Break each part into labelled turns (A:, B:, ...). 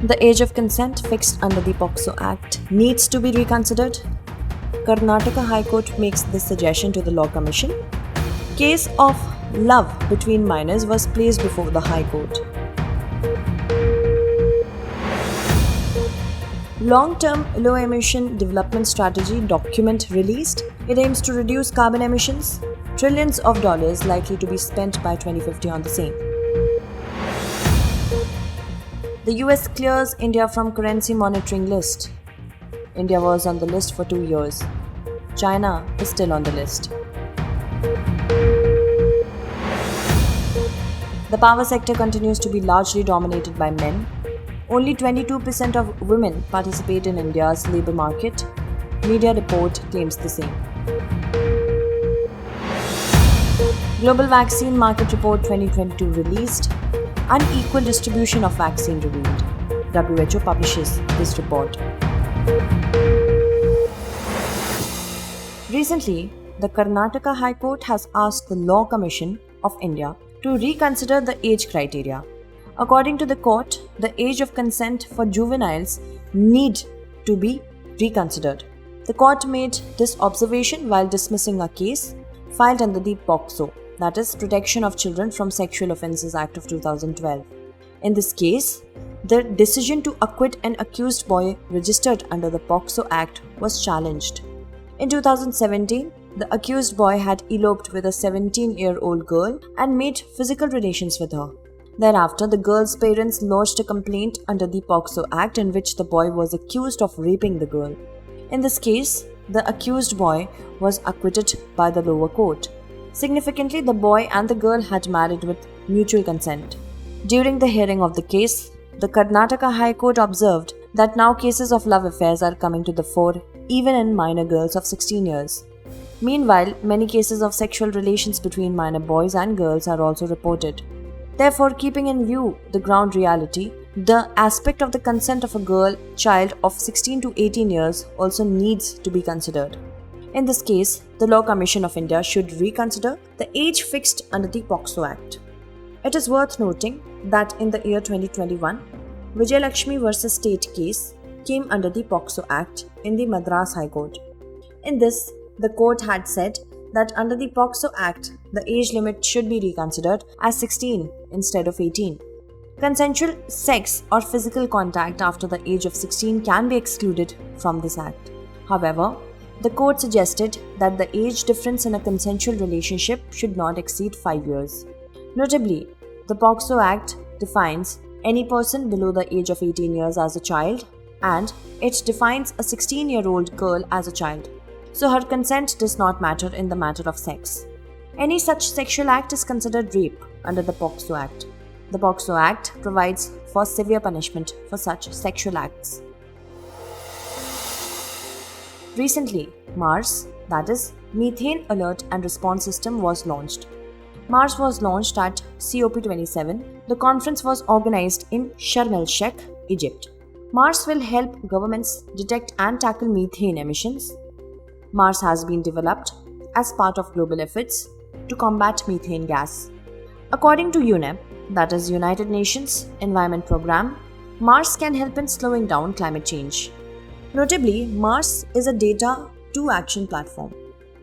A: The age of consent fixed under the Pocso Act needs to be reconsidered. Karnataka High Court makes this suggestion to the Law Commission. Case of love between minors was placed before the High Court. Long-term low-emission development strategy document released. It aims to reduce carbon emissions. Trillions of dollars likely to be spent by 2050 on the same. The US clears India from currency monitoring list. India was on the list for 2 years. China is still on the list. The power sector continues to be largely dominated by men. Only 22% of women participate in India's labour market. Media report claims the same. Global Vaccine Market Report 2022 released. Unequal distribution of vaccine revealed. WHO publishes this report. Recently, the Karnataka High Court has asked the Law Commission of India to reconsider the age criteria. According to the court, the age of consent for juveniles need to be reconsidered. The court made this observation while dismissing a case filed under the Pocso, that is, Protection of Children from Sexual Offences Act of 2012. In this case, the decision to acquit an accused boy registered under the Pocso Act was challenged. In 2017, the accused boy had eloped with a 17-year-old girl and made physical relations with her. Thereafter, the girl's parents lodged a complaint under the Pocso Act in which the boy was accused of raping the girl. In this case, the accused boy was acquitted by the lower court. Significantly, the boy and the girl had married with mutual consent. During the hearing of the case, the Karnataka High Court observed that now cases of love affairs are coming to the fore, even in minor girls of 16 years. Meanwhile, many cases of sexual relations between minor boys and girls are also reported. Therefore, keeping in view the ground reality, the aspect of the consent of a child of 16 to 18 years also needs to be considered. In this case, the Law Commission of India should reconsider the age fixed under the Pocso Act. It is worth noting that in the year 2021, Vijayalakshmi vs. State case came under the Pocso Act in the Madras High Court. In this, the court had said that under the Pocso Act, the age limit should be reconsidered as 16 instead of 18. Consensual sex or physical contact after the age of 16 can be excluded from this act. However, the court suggested that the age difference in a consensual relationship should not exceed 5 years. Notably, the Pocso Act defines any person below the age of 18 years as a child, and it defines a 16-year-old girl as a child. So her consent does not matter in the matter of sex. Any such sexual act is considered rape under the Pocso Act. The Pocso Act provides for severe punishment for such sexual acts. Recently, MARS, that is, Methane Alert and Response System, was launched. MARS was launched at COP27. The conference was organized in Sharm el-Sheikh, Egypt. MARS will help governments detect and tackle methane emissions. MARS has been developed as part of global efforts to combat methane gas. According to UNEP, that is United Nations Environment Programme, MARS can help in slowing down climate change. Notably, MARS is a data-to-action platform.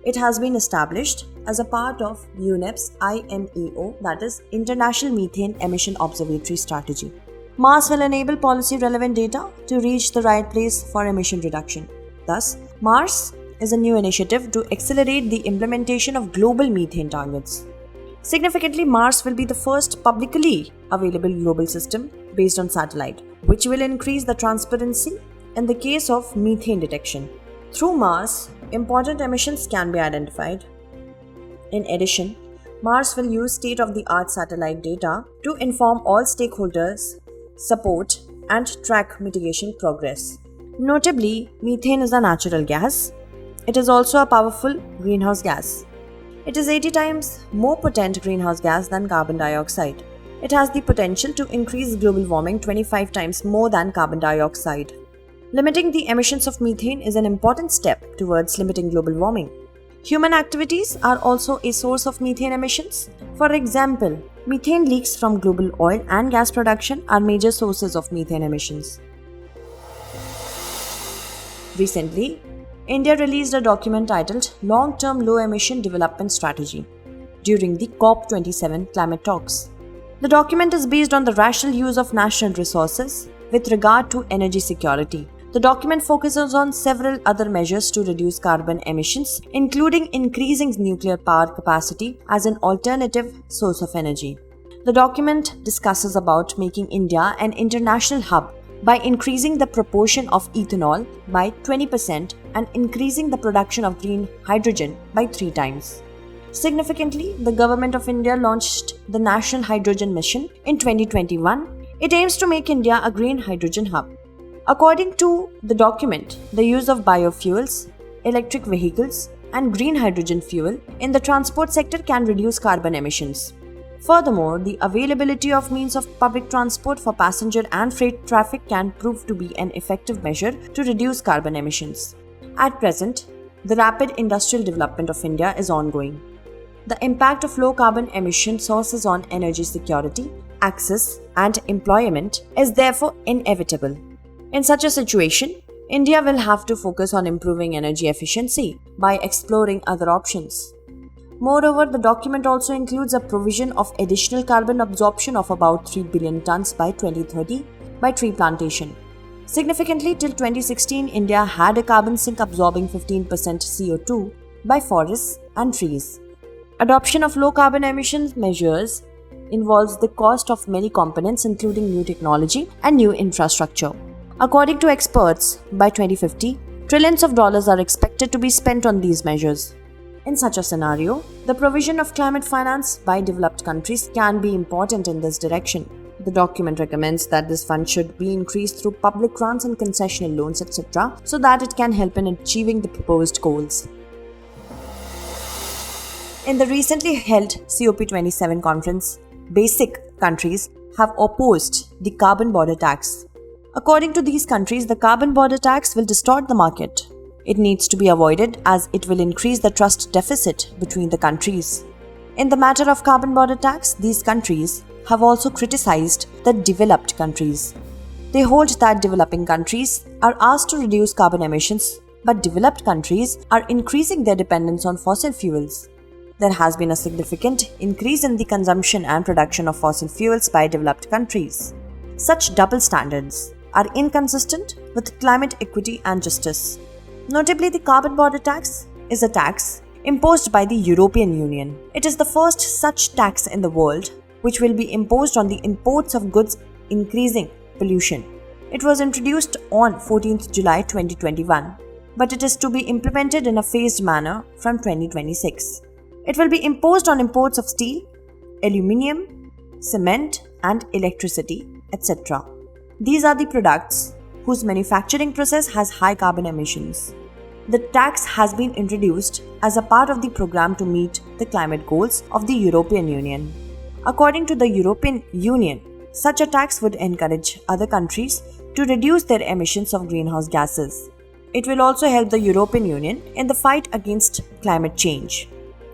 A: It has been established as a part of UNEP's IMEO, that is International Methane Emission Observatory Strategy. MARS will enable policy-relevant data to reach the right place for emission reduction. Thus, MARS is a new initiative to accelerate the implementation of global methane targets. Significantly, MARS will be the first publicly available global system based on satellite, which will increase the transparency in the case of methane detection. Through MARS, important emissions can be identified. In addition, MARS will use state-of-the-art satellite data to inform all stakeholders, support, and track mitigation progress. Notably, methane is a natural gas. It is also a powerful greenhouse gas. It is 80 times more potent greenhouse gas than carbon dioxide. It has the potential to increase global warming 25 times more than carbon dioxide. Limiting the emissions of methane is an important step towards limiting global warming. Human activities are also a source of methane emissions. For example, methane leaks from global oil and gas production are major sources of methane emissions. Recently, India released a document titled Long-Term Low Emission Development Strategy during the COP27 climate talks. The document is based on the rational use of national resources with regard to energy security. The document focuses on several other measures to reduce carbon emissions, including increasing nuclear power capacity as an alternative source of energy. The document discusses about making India an international hub by increasing the proportion of ethanol by 20% and increasing the production of green hydrogen by 3 times. Significantly, the Government of India launched the National Hydrogen Mission in 2021. It aims to make India a green hydrogen hub. According to the document, the use of biofuels, electric vehicles, and green hydrogen fuel in the transport sector can reduce carbon emissions. Furthermore, the availability of means of public transport for passenger and freight traffic can prove to be an effective measure to reduce carbon emissions. At present, the rapid industrial development of India is ongoing. The impact of low carbon emission sources on energy security, access, and employment is therefore inevitable. In such a situation, India will have to focus on improving energy efficiency by exploring other options. Moreover, the document also includes a provision of additional carbon absorption of about 3 billion tons by 2030 by tree plantation. Significantly, till 2016, India had a carbon sink absorbing 15% CO2 by forests and trees. Adoption of low carbon emissions measures involves the cost of many components, including new technology and new infrastructure. According to experts, by 2050, trillions of dollars are expected to be spent on these measures. In such a scenario, the provision of climate finance by developed countries can be important in this direction. The document recommends that this fund should be increased through public grants and concessional loans, etc., so that it can help in achieving the proposed goals. In the recently held COP27 conference, basic countries have opposed the carbon border tax. According to these countries, the carbon border tax will distort the market. It needs to be avoided as it will increase the trust deficit between the countries. In the matter of carbon border tax, these countries have also criticized the developed countries. They hold that developing countries are asked to reduce carbon emissions, but developed countries are increasing their dependence on fossil fuels. There has been a significant increase in the consumption and production of fossil fuels by developed countries. Such double standards are inconsistent with climate equity and justice. Notably, the carbon border tax is a tax imposed by the European Union. It is the first such tax in the world which will be imposed on the imports of goods increasing pollution. It was introduced on 14th July 2021, but it is to be implemented in a phased manner from 2026. It will be imposed on imports of steel, aluminium, cement, and electricity, etc. These are the products whose manufacturing process has high carbon emissions. The tax has been introduced as a part of the program to meet the climate goals of the European Union. According to the European Union, such a tax would encourage other countries to reduce their emissions of greenhouse gases. It will also help the European Union in the fight against climate change.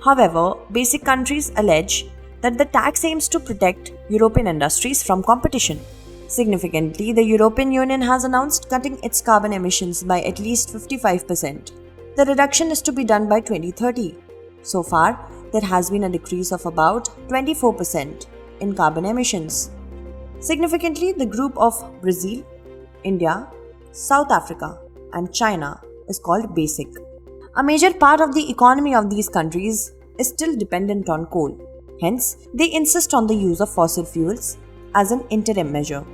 A: However, basic countries allege that the tax aims to protect European industries from competition. Significantly, the European Union has announced cutting its carbon emissions by at least 55%. The reduction is to be done by 2030. So far, there has been a decrease of about 24% in carbon emissions. Significantly, the group of Brazil, India, South Africa, and China is called BASIC. A major part of the economy of these countries is still dependent on coal. Hence, they insist on the use of fossil fuels as an interim measure.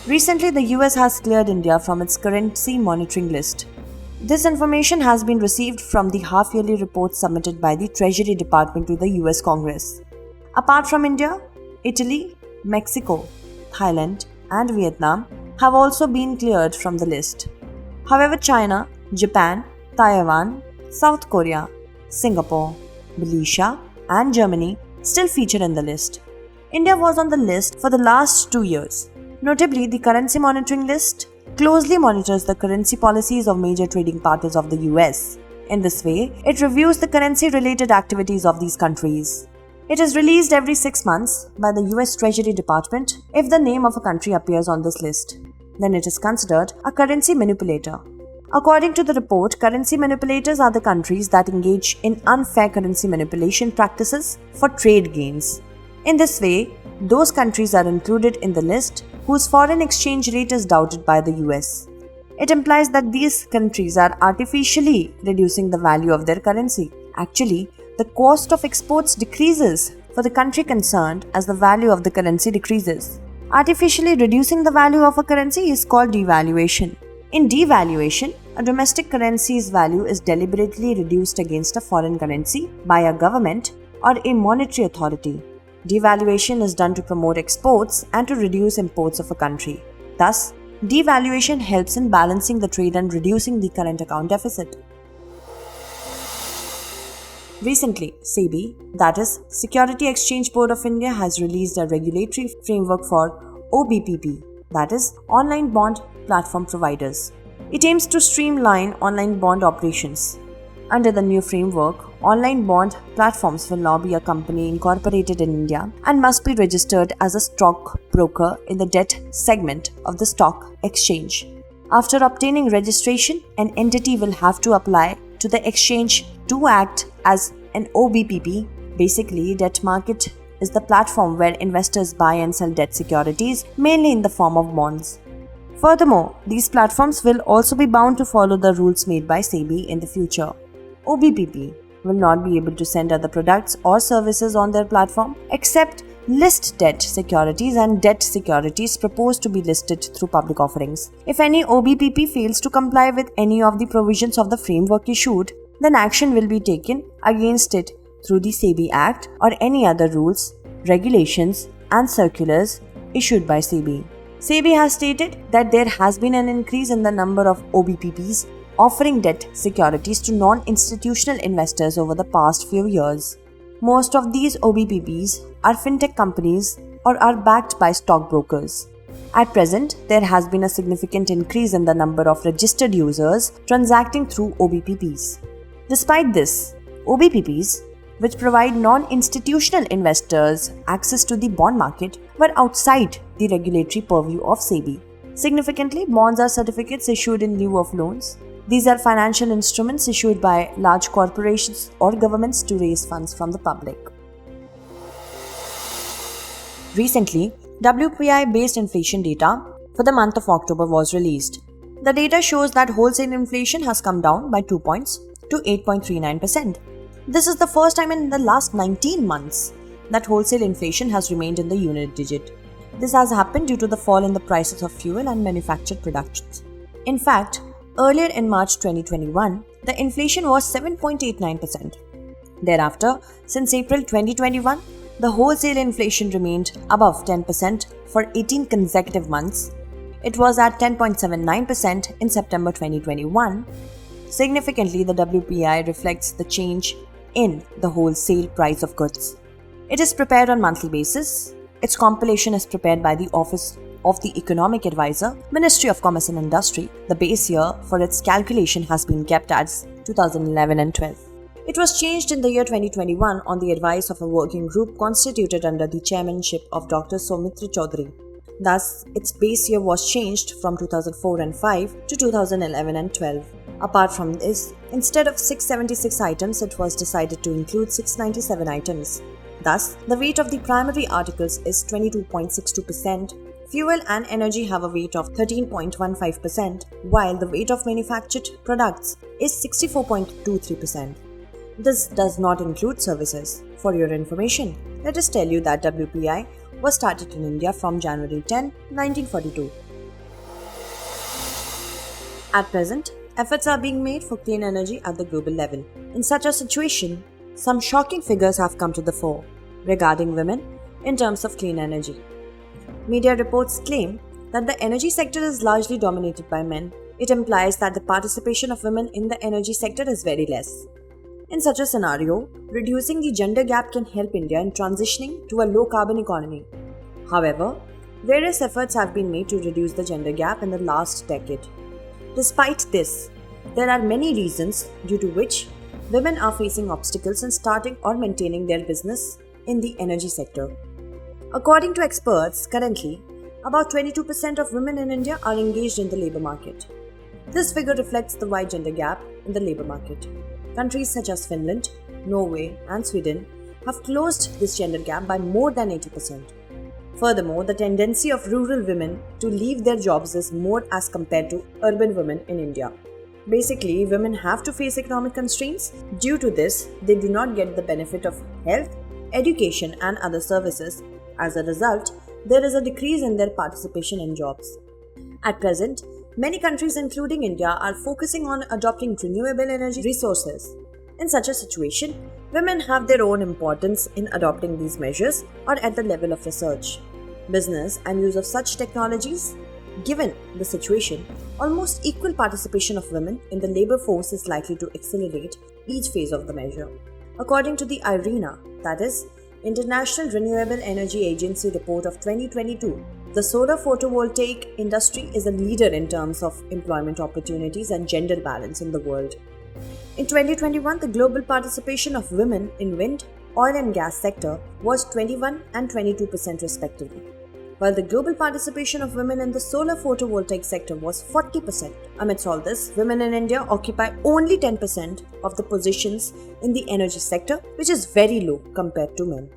A: Recently, the US has cleared India from its currency monitoring list. This information has been received from the half-yearly report submitted by the Treasury Department to the US Congress. Apart from India, Italy, Mexico, Thailand, and Vietnam have also been cleared from the list. However, China, Japan, Taiwan, South Korea, Singapore, Malaysia, and Germany still feature in the list. India was on the list for the last 2 years. Notably, the currency monitoring list closely monitors the currency policies of major trading partners of the US. In this way, it reviews the currency-related activities of these countries. It is released every 6 months by the US Treasury Department. If the name of a country appears on this list, then it is considered a currency manipulator. According to the report, currency manipulators are the countries that engage in unfair currency manipulation practices for trade gains. In this way, those countries are included in the list whose foreign exchange rate is doubted by the US. It implies that these countries are artificially reducing the value of their currency. Actually, the cost of exports decreases for the country concerned as the value of the currency decreases. Artificially reducing the value of a currency is called devaluation. In devaluation, a domestic currency's value is deliberately reduced against a foreign currency by a government or a monetary authority. Devaluation is done to promote exports and to reduce imports of a country. Thus, devaluation helps in balancing the trade and reducing the current account deficit. Recently, SEBI, that is, Security Exchange Board of India, has released a regulatory framework for OBPP, that is, Online Bond Platform Providers. It aims to streamline online bond operations. Under the new framework, online bond platforms will now be a company incorporated in India and must be registered as a stock broker in the debt segment of the stock exchange. After obtaining registration, an entity will have to apply to the exchange to act as an OBPP. Basically, debt market is the platform where investors buy and sell debt securities, mainly in the form of bonds. Furthermore, these platforms will also be bound to follow the rules made by SEBI in the future. OBPP will not be able to send other products or services on their platform except list debt securities and debt securities proposed to be listed through public offerings. If any OBPP fails to comply with any of the provisions of the framework issued, then action will be taken against it through the SEBI Act or any other rules, regulations, and circulars issued by SEBI. SEBI has stated that there has been an increase in the number of OBPPs offering debt securities to non-institutional investors over the past few years. Most of these OBPPs are fintech companies or are backed by stockbrokers. At present, there has been a significant increase in the number of registered users transacting through OBPPs. Despite this, OBPPs, which provide non-institutional investors access to the bond market, were outside the regulatory purview of SEBI. Significantly, bonds are certificates issued in lieu of loans. These are financial instruments issued by large corporations or governments to raise funds from the public. Recently, WPI-based inflation data for the month of October was released. The data shows that wholesale inflation has come down by 2 points to 8.39%. This is the first time in the last 19 months that wholesale inflation has remained in the unit digit. This has happened due to the fall in the prices of fuel and manufactured products. In fact, earlier in March 2021, the inflation was 7.89%. Thereafter, since April 2021, the wholesale inflation remained above 10% for 18 consecutive months. It was at 10.79% in September 2021. Significantly, the WPI reflects the change in the wholesale price of goods. It is prepared on monthly basis. Its compilation is prepared by the Office of the Economic Advisor, Ministry of Commerce and Industry. The base year for its calculation has been kept as 2011 and 12. It was changed in the year 2021 on the advice of a working group constituted under the chairmanship of Dr. Soumitra Chaudhary. Thus, its base year was changed from 2004 and 5 to 2011 and 12. Apart from this, instead of 676 items, it was decided to include 697 items. Thus, the weight of the primary articles is 22.62%. Fuel and energy have a weight of 13.15%, while the weight of manufactured products is 64.23%. This does not include services. For your information, let us tell you that WPI was started in India from January 10, 1942. At present, efforts are being made for clean energy at the global level. In such a situation, some shocking figures have come to the fore regarding women in terms of clean energy. Media reports claim that the energy sector is largely dominated by men. It implies that the participation of women in the energy sector is very less. In such a scenario, reducing the gender gap can help India in transitioning to a low-carbon economy. However, Various efforts have been made to reduce the gender gap in the last decade. Despite this, there are many reasons due to which women are facing obstacles in starting or maintaining their business in the energy sector. According to experts, currently, about 22% of women in India are engaged in the labour market. This figure reflects the wide gender gap in the labour market. Countries such as Finland, Norway, and Sweden have closed this gender gap by more than 80%. Furthermore, the tendency of rural women to leave their jobs is more as compared to urban women in India. Basically, women have to face economic constraints. Due to this, they do not get the benefit of health, education, and other services. As a result, there is a decrease in their participation in jobs. At present, many countries including India are focusing on adopting renewable energy resources. In such a situation, women have their own importance in adopting these measures or at the level of research, business, and use of such technologies. Given the situation, almost equal participation of women in the labour force is likely to accelerate each phase of the measure. According to the IRENA, that is, International Renewable Energy Agency report of 2022, the solar photovoltaic industry is a leader in terms of employment opportunities and gender balance in the world. In 2021, the global participation of women in wind, oil and gas sector was 21 and 22% respectively, while the global participation of women in the solar photovoltaic sector was 40%. Amidst all this, women in India occupy only 10% of the positions in the energy sector, which is very low compared to men.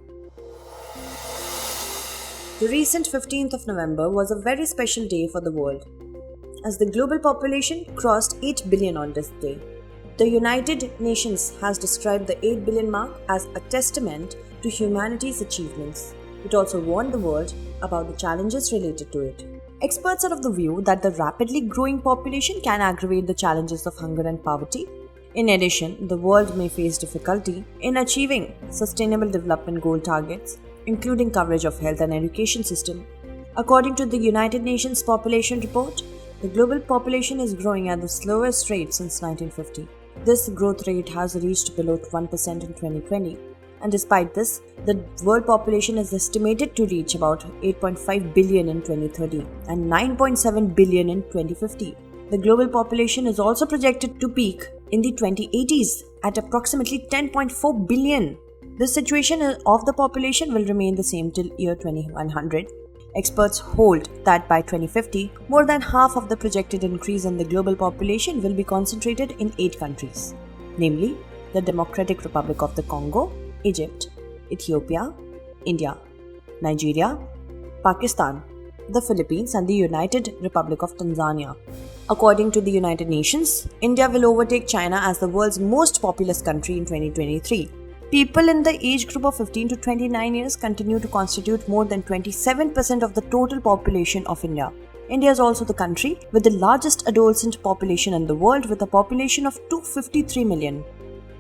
A: The recent 15th of November was a very special day for the world, as the global population crossed 8 billion on this day. The United Nations has described the 8 billion mark as a testament to humanity's achievements. It also warned the world about the challenges related to it. Experts are of the view that the rapidly growing population can aggravate the challenges of hunger and poverty. In addition, the world may face difficulty in achieving Sustainable Development Goal targets, including coverage of health and education system. According to the United Nations Population Report, the global population is growing at the slowest rate since 1950. This growth rate has reached below 1% in 2020. And despite this, the world population is estimated to reach about 8.5 billion in 2030 and 9.7 billion in 2050. The global population is also projected to peak in the 2080s at approximately 10.4 billion. This situation of the population will remain the same till year 2100. Experts hold that by 2050, more than half of the projected increase in the global population will be concentrated in 8 countries, namely the Democratic Republic of the Congo, Egypt, Ethiopia, India, Nigeria, Pakistan, the Philippines, and the United Republic of Tanzania. According to the United Nations, India will overtake China as the world's most populous country in 2023. People in the age group of 15 to 29 years continue to constitute more than 27% of the total population of India. India is also the country with the largest adolescent population in the world, with a population of 253 million.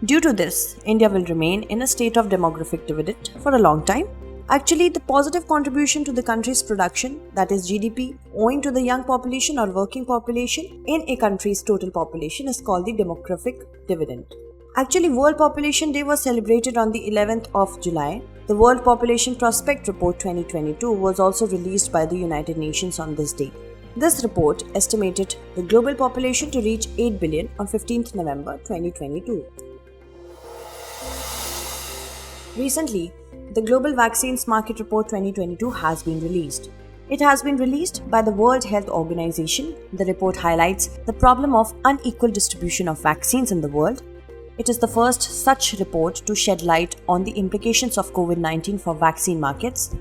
A: Due to this, India will remain in a state of demographic dividend for a long time. Actually, the positive contribution to the country's production, that is GDP, owing to the young population or working population in a country's total population, is called the demographic dividend. Actually, World Population Day was celebrated on the 11th of July. The World Population Prospect Report 2022 was also released by the United Nations on this day. This report estimated the global population to reach 8 billion on 15th November 2022. Recently, the Global Vaccines Market Report 2022 has been released. It has been released by the World Health Organization. The report highlights the problem of unequal distribution of vaccines in the world. It is the first such report to shed light on the implications of COVID-19 for vaccine markets.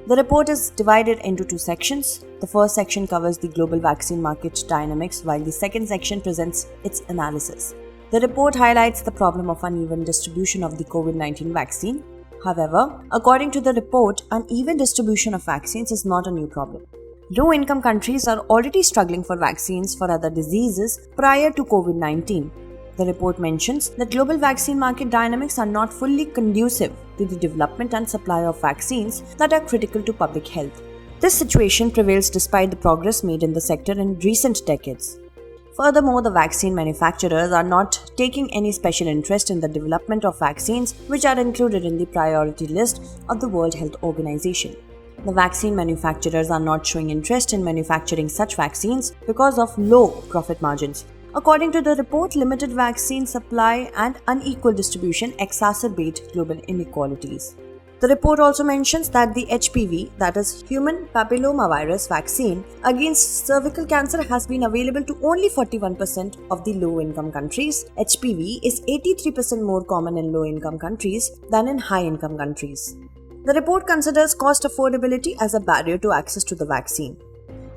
A: The report is divided into 2 sections. The first section covers the global vaccine market dynamics, while the second section presents its analysis. The report highlights the problem of uneven distribution of the COVID-19 vaccine. However, according to the report, uneven distribution of vaccines is not a new problem. Low-income countries are already struggling for vaccines for other diseases prior to COVID-19. The report mentions that global vaccine market dynamics are not fully conducive to the development and supply of vaccines that are critical to public health. This situation prevails despite the progress made in the sector in recent decades. Furthermore, the vaccine manufacturers are not taking any special interest in the development of vaccines which are included in the priority list of the World Health Organization. The vaccine manufacturers are not showing interest in manufacturing such vaccines because of low profit margins. According to the report, limited vaccine supply and unequal distribution exacerbate global inequalities. The report also mentions that the HPV, that is human papillomavirus vaccine against cervical cancer, has been available to only 41% of the low-income countries. HPV is 83% more common in low-income countries than in high-income countries. The report considers cost affordability as a barrier to access to the vaccine.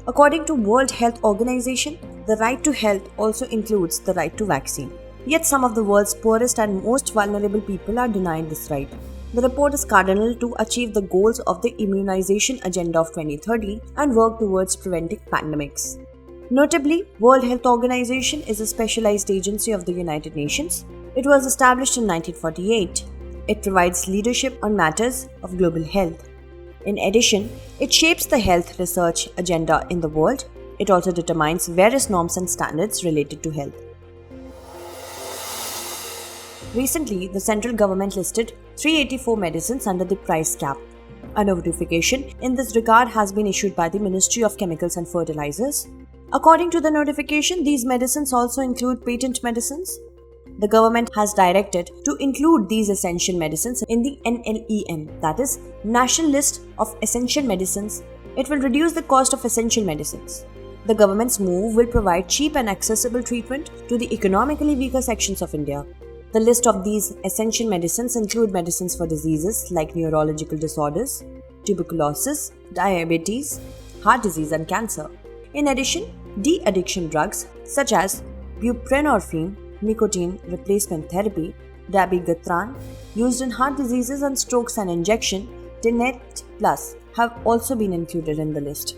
A: According to World Health Organization, the right to health also includes the right to vaccine. Yet some of the world's poorest and most vulnerable people are denied this right. The report is cardinal to achieve the goals of the Immunization Agenda of 2030 and work towards preventing pandemics. Notably, World Health Organization is a specialized agency of the United Nations. It was established in 1948. It provides leadership on matters of global health. In addition, it shapes the health research agenda in the world. It also determines various norms and standards related to health. Recently, the central government listed 384 medicines under the price cap. A notification in this regard has been issued by the Ministry of Chemicals and Fertilizers. According to the notification, these medicines also include patent medicines. The government has directed to include these essential medicines in the NLEM, that is, National List of Essential Medicines. It will reduce the cost of essential medicines. The government's move will provide cheap and accessible treatment to the economically weaker sections of India. The list of these essential medicines include medicines for diseases like neurological disorders, tuberculosis, diabetes, heart disease and cancer. In addition, de-addiction drugs such as buprenorphine, nicotine replacement therapy, dabigatran, used in heart diseases and strokes and injection, Tenet Plus, have also been included in the list.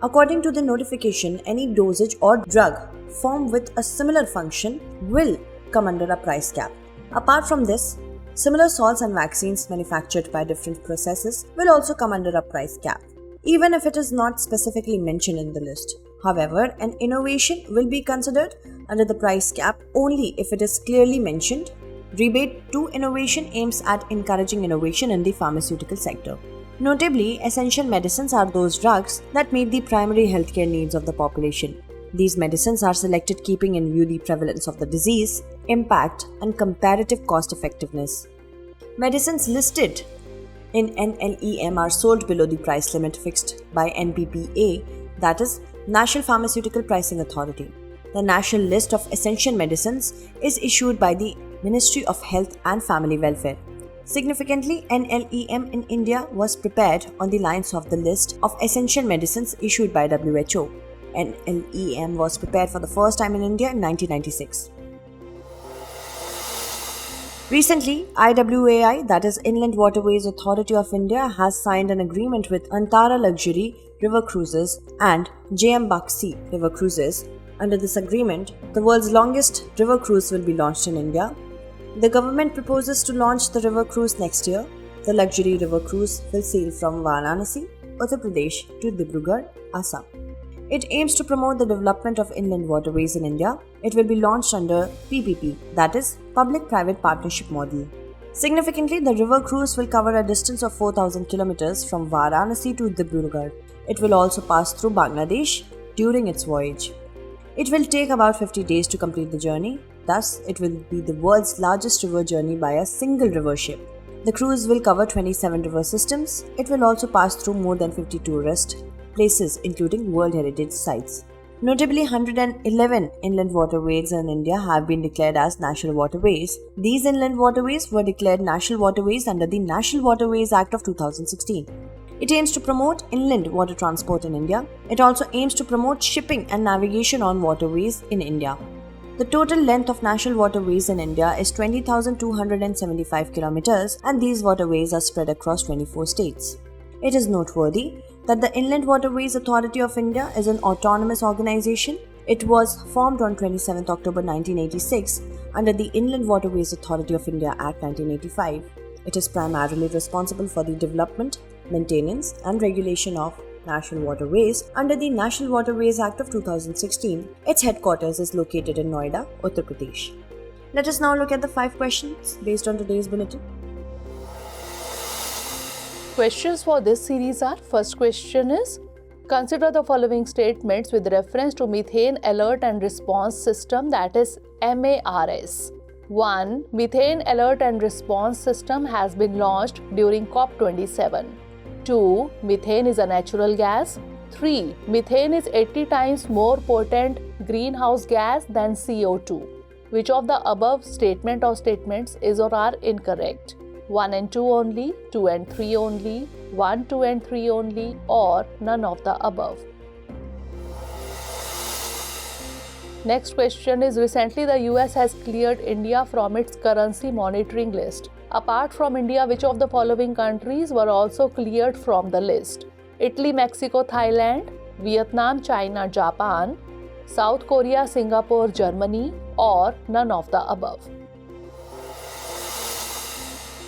A: According to the notification, any dosage or drug formed with a similar function will come under a price cap. Apart from this, similar salts and vaccines manufactured by different processes will also come under a price cap, even if it is not specifically mentioned in the list. However, an innovation will be considered under the price cap only if it is clearly mentioned. Rebate to innovation aims at encouraging innovation in the pharmaceutical sector. Notably, essential medicines are those drugs that meet the primary healthcare needs of the population. These medicines are selected keeping in view the prevalence of the disease, impact, and comparative cost effectiveness. Medicines listed in NLEM are sold below the price limit fixed by NPPA, that is, National Pharmaceutical Pricing Authority. The National List of Essential Medicines is issued by the Ministry of Health and Family Welfare. Significantly, NLEM in India was prepared on the lines of the list of essential medicines issued by WHO. NLEM was prepared for the first time in India in 1996. Recently, IWAI, that is Inland Waterways Authority of India, has signed an agreement with Antara Luxury River Cruises and JM Baxi River Cruises. Under this agreement, the world's longest river cruise will be launched in India. The government proposes to launch the river cruise next year. The luxury river cruise will sail from Varanasi, Uttar Pradesh to Dibrugarh, Assam. It aims to promote the development of inland waterways in India. It will be launched under PPP, that is, Public-Private Partnership Model. Significantly, the river cruise will cover a distance of 4,000 kilometers from Varanasi to Dibrugarh. It will also pass through Bangladesh during its voyage. It will take about 50 days to complete the journey. Thus, it will be the world's largest river journey by a single river ship. The cruise will cover 27 river systems. It will also pass through more than 50 tourist places, including World Heritage Sites. Notably, 111 inland waterways in India have been declared as national waterways. These inland waterways were declared national waterways under the National Waterways Act of 2016. It aims to promote inland water transport in India. It also aims to promote shipping and navigation on waterways in India. The total length of national waterways in India is 20,275 kilometers, and these waterways are spread across 24 states. It is noteworthy that the Inland Waterways Authority of India is an autonomous organization. It was formed on 27 October 1986 under the Inland Waterways Authority of India Act 1985. It is primarily responsible for the development, maintenance, and regulation of national waterways under the National Waterways Act of 2016. Its headquarters is located in Noida, Uttar Pradesh. Let us now look at the 5 questions based on today's bulletin.
B: Questions for this series are: first question is, consider the following statements with reference to Methane Alert and Response System, that is MARS. 1. Methane Alert and Response System has been launched during COP27. 2. Methane is a natural gas. 3. Methane is 80 times more potent greenhouse gas than CO2. Which of the above statement or statements is or are incorrect? 1 and 2 only, 2 and 3 only, 1, 2 and 3 only, or none of the above. Next question is, recently the US has cleared India from its currency monitoring list. Apart from India, which of the following countries were also cleared from the list? Italy, Mexico, Thailand, Vietnam, China, Japan, South Korea, Singapore, Germany, or none of the above.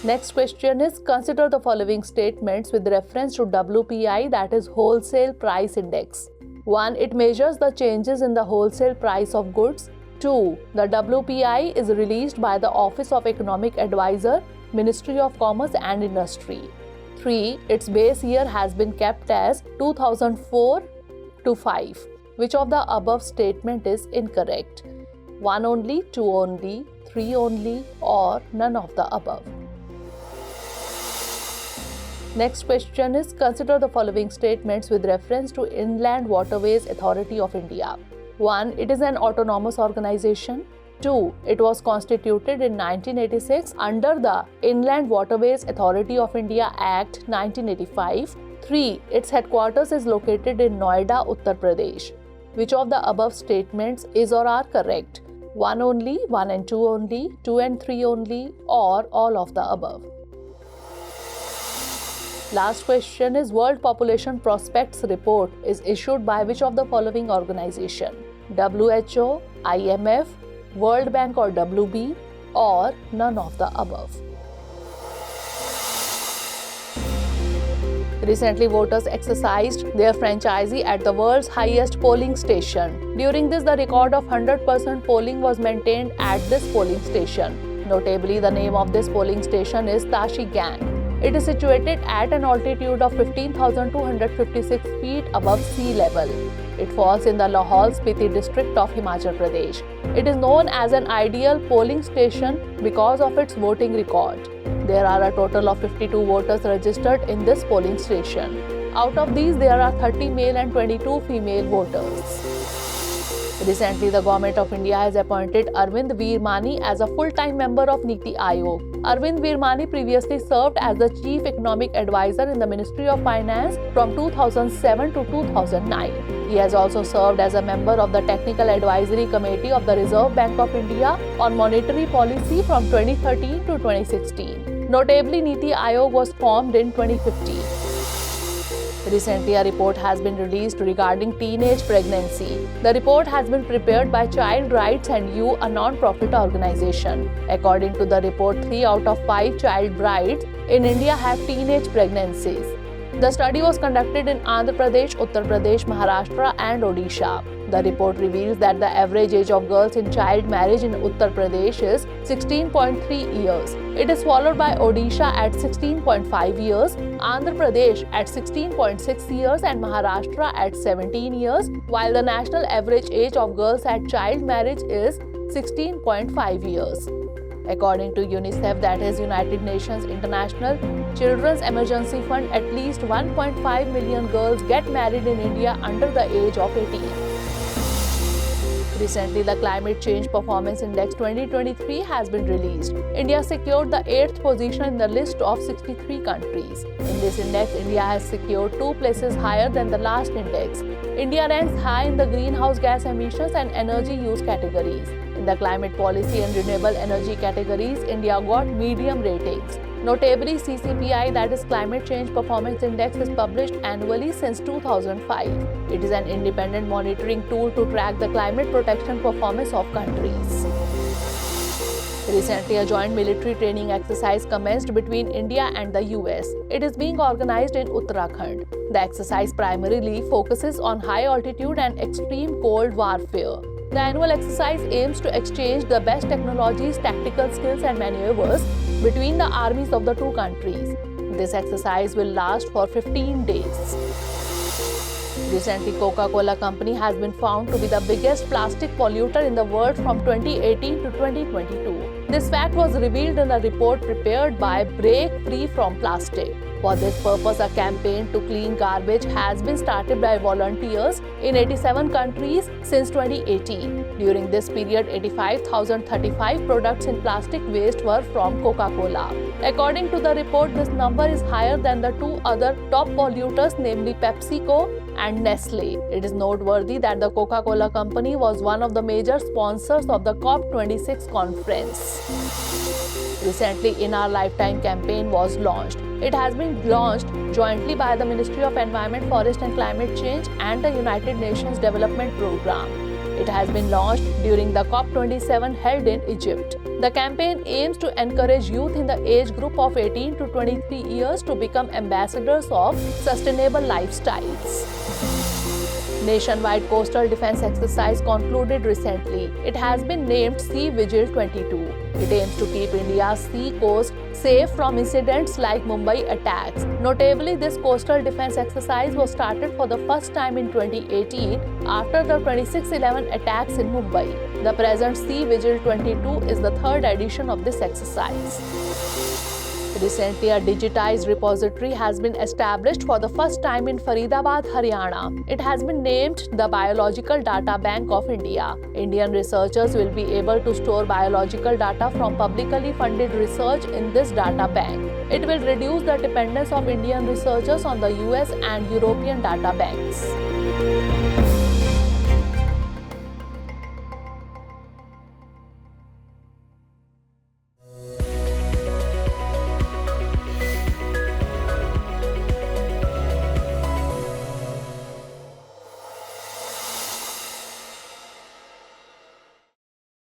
B: Next question is, consider the following statements with reference to WPI, that is Wholesale Price Index. 1. It measures the changes in the wholesale price of goods. 2. The WPI is released by the Office of Economic Advisor, Ministry of Commerce and Industry. 3. Its base year has been kept as 2004 to 5. Which of the above statement is incorrect? 1 only, 2 only, 3 only, or none of the above. Next question is, consider the following statements with reference to Inland Waterways Authority of India. 1. It is an autonomous organization. 2. It was constituted in 1986 under the Inland Waterways Authority of India Act 1985. 3. Its headquarters is located in Noida, Uttar Pradesh. Which of the above statements is or are correct? 1 only, 1 and 2 only, 2 and 3 only, or all of the above. Last question is, World Population Prospects Report is issued by which of the following organization? WHO, IMF, World Bank or WB, or none of the above. Recently, voters exercised their franchisee at the world's highest polling station. During this, the record of 100% polling was maintained at this polling station. Notably, the name of this polling station is Tashi Gang. It is situated at an altitude of 15,256 feet above sea level. It falls in the Lahaul-Spiti district of Himachal Pradesh. It is known as an ideal polling station because of its voting record. There are a total of 52 voters registered in this polling station. Out of these, there are 30 male and 22 female voters. Recently, the Government of India has appointed Arvind Veermani as a full-time member of Niti Aayog. Arvind Veermani previously served as the Chief Economic Advisor in the Ministry of Finance from 2007 to 2009. He has also served as a member of the Technical Advisory Committee of the Reserve Bank of India on monetary policy from 2013 to 2016. Notably, Niti Aayog was formed in 2015. Recently, a report has been released regarding teenage pregnancy. The report has been prepared by Child Rights and You, a non-profit organization. According to the report, 3 out of 5 child brides in India have teenage pregnancies. The study was conducted in Andhra Pradesh, Uttar Pradesh, Maharashtra and Odisha. The report reveals that the average age of girls in child marriage in Uttar Pradesh is 16.3 years. It is followed by Odisha at 16.5 years, Andhra Pradesh at 16.6 years and Maharashtra at 17 years, while the national average age of girls at child marriage is 16.5 years. According to UNICEF, that is United Nations International Children's Emergency Fund, at least 1.5 million girls get married in India under the age of 18. Recently, the Climate Change Performance Index 2023 has been released. India secured the 8th position in the list of 63 countries. In this index, India has secured 2 places higher than the last index. India ranks high in the greenhouse gas emissions and energy use categories. In the climate policy and renewable energy categories, India got medium ratings. Notably, CCPI, that is Climate Change Performance Index, is published annually since 2005. It is an independent monitoring tool to track the climate protection performance of countries. Recently, a joint military training exercise commenced between India and the US. It is being organized in Uttarakhand. The exercise primarily focuses on high altitude and extreme cold warfare. The annual exercise aims to exchange the best technologies, tactical skills and maneuvers between the armies of the two countries. This exercise will last for 15 days. Recently, Coca-Cola Company has been found to be the biggest plastic polluter in the world from 2018 to 2022. This fact was revealed in a report prepared by Break Free from Plastic. For this purpose, a campaign to clean garbage has been started by volunteers in 87 countries since 2018. During this period, 85,035 products in plastic waste were from Coca-Cola. According to the report, this number is higher than the two other top polluters, namely PepsiCo and Nestle. It is noteworthy that the Coca-Cola Company was one of the major sponsors of the COP26 conference. Recently, In Our Lifetime campaign was launched. It has been launched jointly by the Ministry of Environment, Forest and Climate Change and the United Nations Development Programme. It has been launched during the COP27 held in Egypt. The campaign aims to encourage youth in the age group of 18 to 23 years to become ambassadors of sustainable lifestyles. Nationwide coastal defense exercise concluded recently. It has been named Sea Vigil 22. It aims to keep India's sea coast safe from incidents like Mumbai attacks. Notably, this coastal defense exercise was started for the first time in 2018 after the 26/11 attacks in Mumbai. The present Sea Vigil 22 is the third edition of this exercise. Recently, a digitized repository has been established for the first time in Faridabad, Haryana. It has been named the Biological Data Bank of India. Indian researchers will be able to store biological data from publicly funded research in this data bank. It will reduce the dependence of Indian researchers on the US and European data banks.